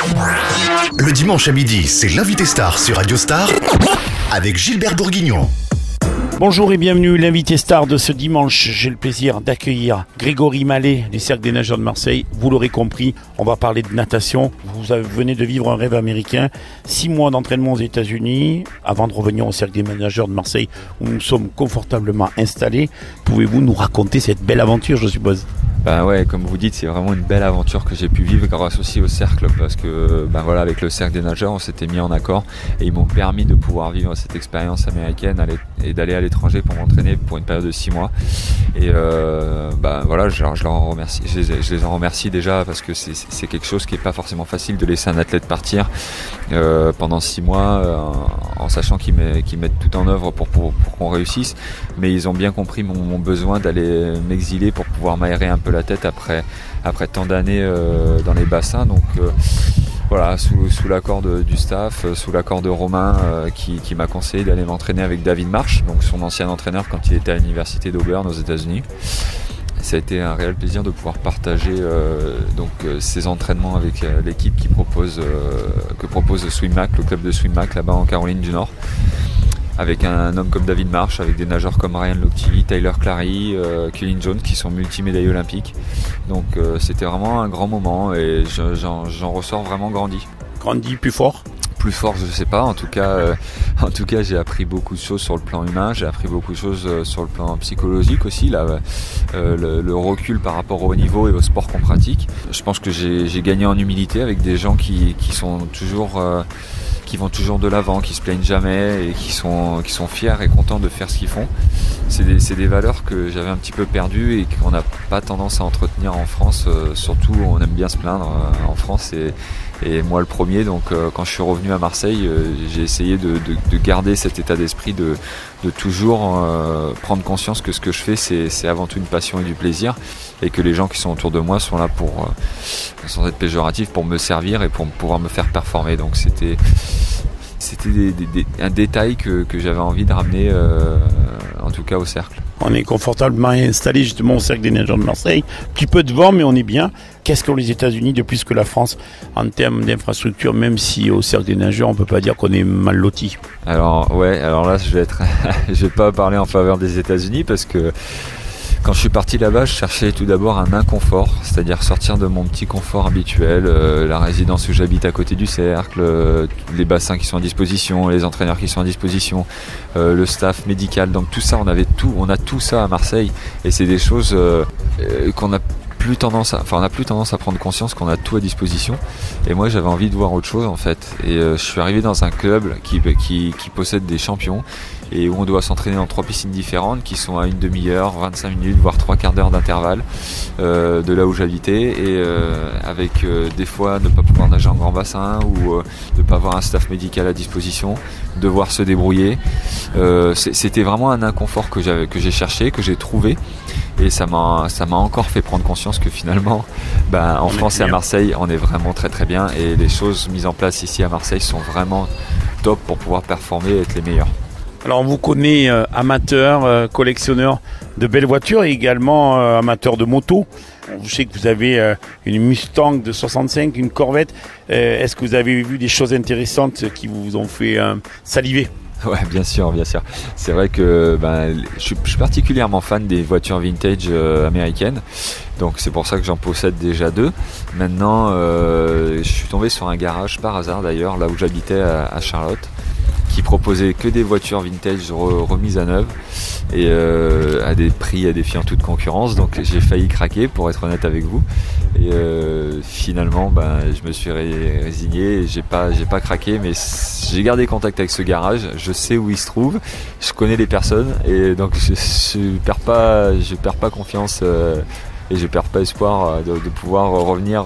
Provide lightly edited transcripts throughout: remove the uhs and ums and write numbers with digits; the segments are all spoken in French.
Le dimanche à midi, c'est l'invité star sur Radio Star avec Gilbert Bourguignon. Bonjour et bienvenue, l'invité star de ce dimanche. J'ai le plaisir d'accueillir Grégory Mallet du Cercle des Nageurs de Marseille. Vous l'aurez compris, on va parler de natation. Vous venez de vivre un rêve américain. 6 mois d'entraînement aux États-Unis avant de revenir au Cercle des Nageurs de Marseille où nous sommes confortablement installés. Pouvez-vous nous raconter cette belle aventure, je suppose ? Ben ouais, comme vous dites, c'est vraiment une belle aventure que j'ai pu vivre grâce aussi au cercle parce que avec le cercle des nageurs, on s'était mis en accord et ils m'ont permis de pouvoir vivre cette expérience américaine et d'aller à l'étranger pour m'entraîner pour une période de 6 mois. Et je leur en remercie. Je les en remercie déjà parce que c'est quelque chose qui est pas forcément facile de laisser un athlète partir pendant 6 mois en sachant qu'ils mettent tout en œuvre pour qu'on réussisse. Mais ils ont bien compris mon besoin d'aller m'exiler pour pouvoir m'aérer un peu la tête après tant d'années dans les bassins. Donc sous l'accord du staff, sous l'accord de Romain qui m'a conseillé d'aller m'entraîner avec David Marsh, donc son ancien entraîneur quand il était à l'université d'Auburn aux États-Unis. Ça a été un réel plaisir de pouvoir partager ces entraînements avec l'équipe que propose Swimmac, le club de Swimmac là-bas en Caroline du Nord. Avec un homme comme David Marsh, avec des nageurs comme Ryan Lochte, Tyler Clary, Kevin Jones qui sont multimédaillés olympiques. Donc c'était vraiment un grand moment et j'en ressors vraiment grandi. Grandi, plus fort ? Plus fort, je sais pas. En tout cas, j'ai appris beaucoup de choses sur le plan humain. J'ai appris beaucoup de choses sur le plan psychologique aussi. Le recul par rapport au haut niveau et au sport qu'on pratique. Je pense que j'ai gagné en humilité avec des gens qui sont toujours qui vont toujours de l'avant, qui se plaignent jamais et qui sont fiers et contents de faire ce qu'ils font. C'est des valeurs que j'avais un petit peu perdues et qu'on n'a pas tendance à entretenir en France. Surtout, on aime bien se plaindre en France et moi le premier. Donc quand je suis revenu à Marseille, j'ai essayé de garder cet état d'esprit de toujours prendre conscience que ce que je fais c'est avant tout une passion et du plaisir et que les gens qui sont autour de moi sont là pour, sans être péjoratif, pour me servir et pour pouvoir me faire performer. Donc c'était un détail que j'avais envie de ramener en tout cas au cercle. On est confortablement installé justement au Cercle des Nageurs de Marseille. Petit peu de vent, mais on est bien. Qu'est-ce qu'ont les États-Unis de plus que la France en termes d'infrastructure, même si au Cercle des Nageurs, on ne peut pas dire qu'on est mal loti. Alors là, je vais pas parler en faveur des États-Unis parce que quand je suis parti là-bas, je cherchais tout d'abord un inconfort, c'est-à-dire sortir de mon petit confort habituel, la résidence où j'habite à côté du cercle, les bassins qui sont à disposition, les entraîneurs qui sont à disposition, le staff médical. Donc tout ça, on a tout ça à Marseille et c'est des choses qu'on a plus tendance à prendre conscience qu'on a tout à disposition. Et moi, j'avais envie de voir autre chose en fait. Et je suis arrivé dans un club qui possède des champions et où on doit s'entraîner dans 3 piscines différentes qui sont à une demi-heure, 25 minutes, voire 3 quarts d'heure d'intervalle de là où j'habitais et avec des fois ne pas pouvoir nager en grand bassin ou ne pas avoir un staff médical à disposition, devoir se débrouiller. C'était vraiment un inconfort que j'ai cherché, que j'ai trouvé et ça m'a encore fait prendre conscience que finalement en France et à Marseille on est vraiment très très bien et les choses mises en place ici à Marseille sont vraiment top pour pouvoir performer et être les meilleurs. Alors on vous connaît amateur, collectionneur de belles voitures et également amateur de moto. Je sais que vous avez une Mustang de 65, une Corvette. Est-ce que vous avez vu des choses intéressantes qui vous ont fait saliver ? Ouais, bien sûr. C'est vrai que je suis particulièrement fan des voitures vintage américaines. Donc c'est pour ça que j'en possède déjà 2. Maintenant, je suis tombé sur un garage par hasard d'ailleurs, là où j'habitais à Charlotte, qui proposait que des voitures vintage remises à neuf et à des prix en toute concurrence. Donc j'ai failli craquer pour être honnête avec vous. Et finalement, je me suis résigné. J'ai pas craqué, mais j'ai gardé contact avec ce garage. Je sais où il se trouve. Je connais les personnes et donc je perds pas confiance et je perds pas espoir de pouvoir revenir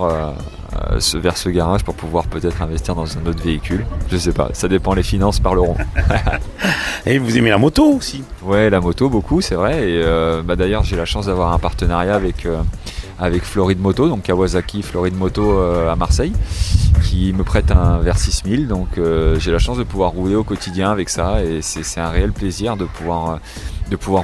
vers ce garage pour pouvoir peut-être investir dans un autre véhicule. Je sais pas, ça dépend, les finances parleront. Et vous aimez la moto aussi ? Ouais, la moto beaucoup, c'est vrai. Et d'ailleurs, j'ai la chance d'avoir un partenariat avec Floride Moto, donc Kawasaki Floride Moto à Marseille, qui me prête un Versys 1000. Donc j'ai la chance de pouvoir rouler au quotidien avec ça et c'est un réel plaisir de pouvoir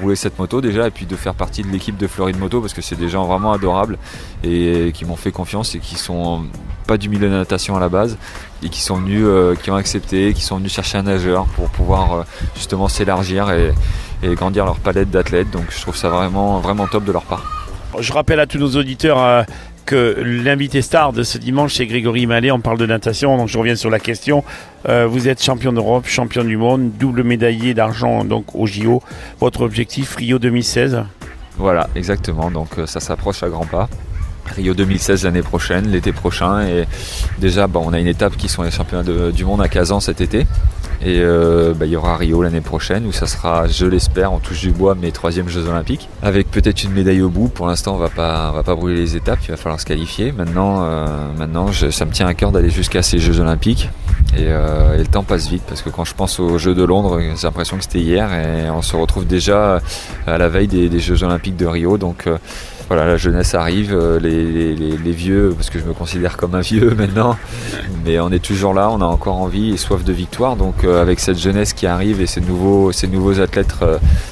rouler cette moto déjà et puis de faire partie de l'équipe de Floride Moto parce que c'est des gens vraiment adorables et qui m'ont fait confiance et qui sont pas du milieu de la natation à la base et qui sont venus, qui ont accepté, qui sont venus chercher un nageur pour pouvoir justement s'élargir et grandir leur palette d'athlètes. Donc je trouve ça vraiment, vraiment top de leur part. Je rappelle à tous nos auditeurs que l'invité star de ce dimanche, c'est Grégory Mallet. On parle de natation, donc je reviens sur la question. Vous êtes champion d'Europe, champion du monde, double médaillé d'argent donc au JO. Votre objectif, Rio 2016 ? Voilà, exactement. Donc ça s'approche à grands pas. Rio 2016 l'année prochaine, l'été prochain. Et déjà, on a une étape qui sont les championnats du monde à Kazan cet été. Et il y aura Rio l'année prochaine où ça sera, je l'espère, on touche du bois, mes 3e Jeux Olympiques. Avec peut-être une médaille au bout. Pour l'instant, on va pas brûler les étapes, il va falloir se qualifier. Maintenant ça me tient à cœur d'aller jusqu'à ces Jeux Olympiques. Et le temps passe vite parce que quand je pense aux Jeux de Londres, j'ai l'impression que c'était hier et on se retrouve déjà à la veille des Jeux Olympiques de Rio. Donc voilà, la jeunesse arrive, les vieux, parce que je me considère comme un vieux maintenant, mais on est toujours là, on a encore envie et soif de victoire. Donc avec cette jeunesse qui arrive et ces nouveaux athlètes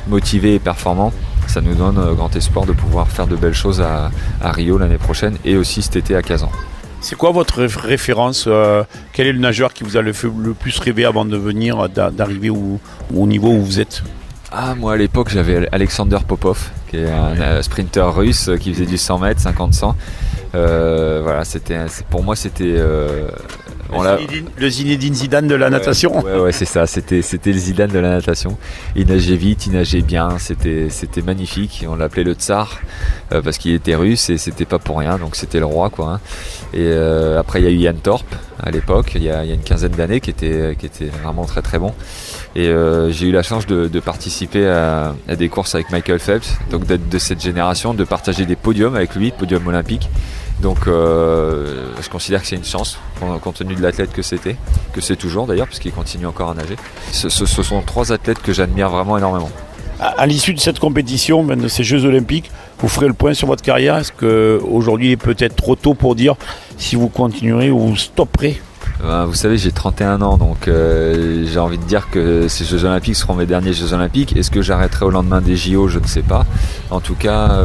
motivés et performants, ça nous donne grand espoir de pouvoir faire de belles choses à Rio l'année prochaine et aussi cet été à Kazan. C'est quoi votre référence Quel est le nageur qui vous a le plus rêvé avant de venir, d'arriver au niveau où vous êtes ? Moi à l'époque j'avais Alexander Popov, qui est un sprinter russe qui faisait du 100 mètres, 50-100. Voilà, pour moi c'était... Le Zinedine Zidane de la natation. Ouais, c'est ça, c'était le Zidane de la natation. Il nageait vite, il nageait bien, c'était magnifique. On l'appelait le tsar parce qu'il était russe et c'était pas pour rien, donc c'était le roi quoi. Hein. Et après il y a eu Yann Torp à l'époque, il y a une quinzaine d'années qui était vraiment très très bon. Et j'ai eu la chance de participer à des courses avec Michael Phelps, donc d'être de cette génération, de partager des podiums avec lui, podiums olympiques. Donc je considère que c'est une chance compte tenu de l'athlète que c'est toujours d'ailleurs puisqu'il continue encore à nager. Ce sont 3 athlètes que j'admire vraiment énormément. À l'issue de cette compétition, de ces Jeux Olympiques, vous ferez le point sur votre carrière. Est-ce qu'aujourd'hui il est peut-être trop tôt pour dire si vous continuerez ou vous stopperez ? Vous savez, j'ai 31 ans, donc j'ai envie de dire que ces Jeux Olympiques seront mes derniers Jeux Olympiques. Est-ce que j'arrêterai au lendemain des JO ? Je ne sais pas. En tout cas,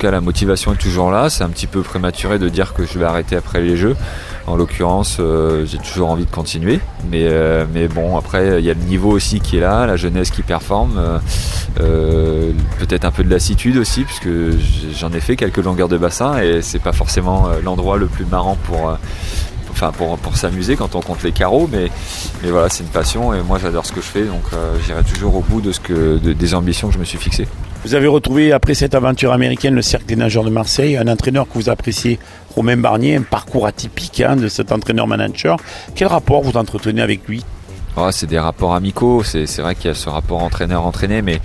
la motivation est toujours là. C'est un petit peu prématuré de dire que je vais arrêter après les Jeux. En l'occurrence, j'ai toujours envie de continuer. Mais bon, après, il y a le niveau aussi qui est là, la jeunesse qui performe. Peut-être un peu de lassitude aussi, puisque j'en ai fait quelques longueurs de bassin et c'est pas forcément l'endroit le plus marrant pour s'amuser quand on compte les carreaux, mais voilà, c'est une passion et moi j'adore ce que je fais, donc j'irai toujours au bout des ambitions que je me suis fixées. Vous avez retrouvé après cette aventure américaine le Cercle des Nageurs de Marseille, un entraîneur que vous appréciez, Romain Barnier, un parcours atypique de cet entraîneur-manager. Quel rapport vous entretenez avec lui ? C'est des rapports amicaux, c'est vrai qu'il y a ce rapport entraîneur-entraîné, mais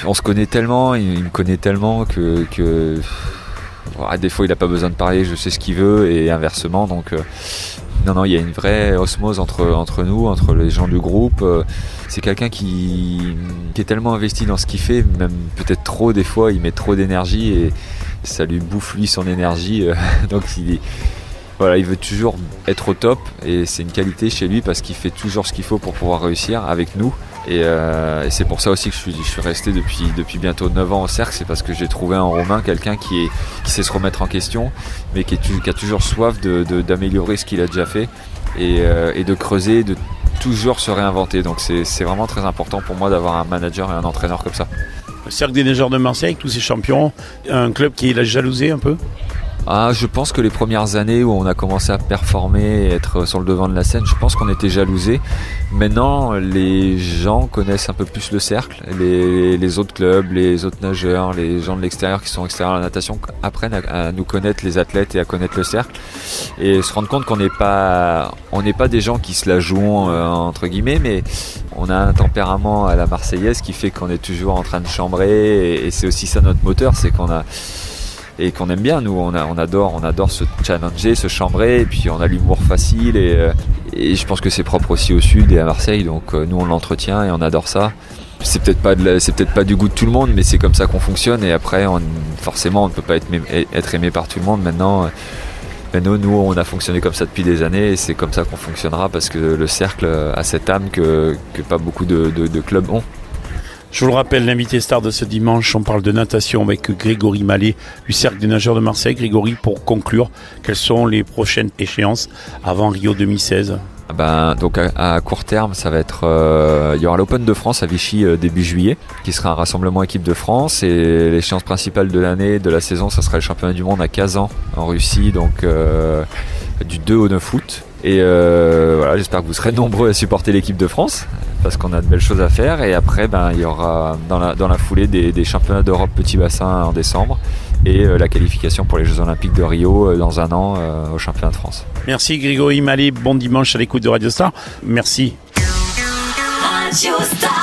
on se connaît tellement, il me connaît tellement que des fois il n'a pas besoin de parler, je sais ce qu'il veut et inversement, donc non, il y a une vraie osmose entre nous, entre les gens du groupe. C'est quelqu'un qui est tellement investi dans ce qu'il fait, même peut-être trop des fois, il met trop d'énergie et ça lui bouffe lui son énergie, donc il veut toujours être au top et c'est une qualité chez lui parce qu'il fait toujours ce qu'il faut pour pouvoir réussir avec nous. Et c'est pour ça aussi que je suis resté depuis bientôt 9 ans au cercle, c'est parce que j'ai trouvé en Romain quelqu'un qui sait se remettre en question, mais qui a toujours soif d'améliorer ce qu'il a déjà fait et de creuser, de toujours se réinventer. Donc c'est vraiment très important pour moi d'avoir un manager et un entraîneur comme ça. Le Cercle des Nageurs de Marseille, tous ces champions, un club qui l'a jalousé un peu ? Je pense que les premières années où on a commencé à performer et être sur le devant de la scène, je pense qu'on était jalousés. Maintenant, les gens connaissent un peu plus le cercle. Les autres clubs, les autres nageurs, les gens de l'extérieur qui sont extérieurs à la natation apprennent à nous connaître les athlètes et à connaître le cercle. Et se rendre compte qu'on n'est pas des gens qui se la jouent entre guillemets, mais on a un tempérament à la Marseillaise qui fait qu'on est toujours en train de chambrer et c'est aussi ça notre moteur, c'est qu'on aime bien, nous on adore se challenger, se chambrer, et puis on a l'humour facile et je pense que c'est propre aussi au sud et à Marseille, donc nous on l'entretient et on adore ça. C'est peut-être pas du goût de tout le monde, mais c'est comme ça qu'on fonctionne et après forcément on ne peut pas être aimé par tout le monde. Maintenant nous on a fonctionné comme ça depuis des années et c'est comme ça qu'on fonctionnera parce que le cercle a cette âme que pas beaucoup de clubs ont. Je vous le rappelle, l'invité star de ce dimanche, on parle de natation avec Grégory Mallet du Cercle des nageurs de Marseille. Grégory, pour conclure, quelles sont les prochaines échéances avant Rio 2016 ? Donc à court terme, ça va être il y aura l'Open de France à Vichy début juillet, qui sera un rassemblement équipe de France, et l'échéance principale de l'année, de la saison, ça sera le championnat du monde à Kazan en Russie, donc du 2 au 9 août. Et voilà, j'espère que vous serez nombreux à supporter l'équipe de France, parce qu'on a de belles choses à faire. Et après, il y aura dans la foulée des championnats d'Europe petit bassin en décembre, et la qualification pour les Jeux Olympiques de Rio dans un an au championnat de France. Merci Grégory Mallet, bon dimanche à l'écoute de Radio Star. Merci. Radio Star.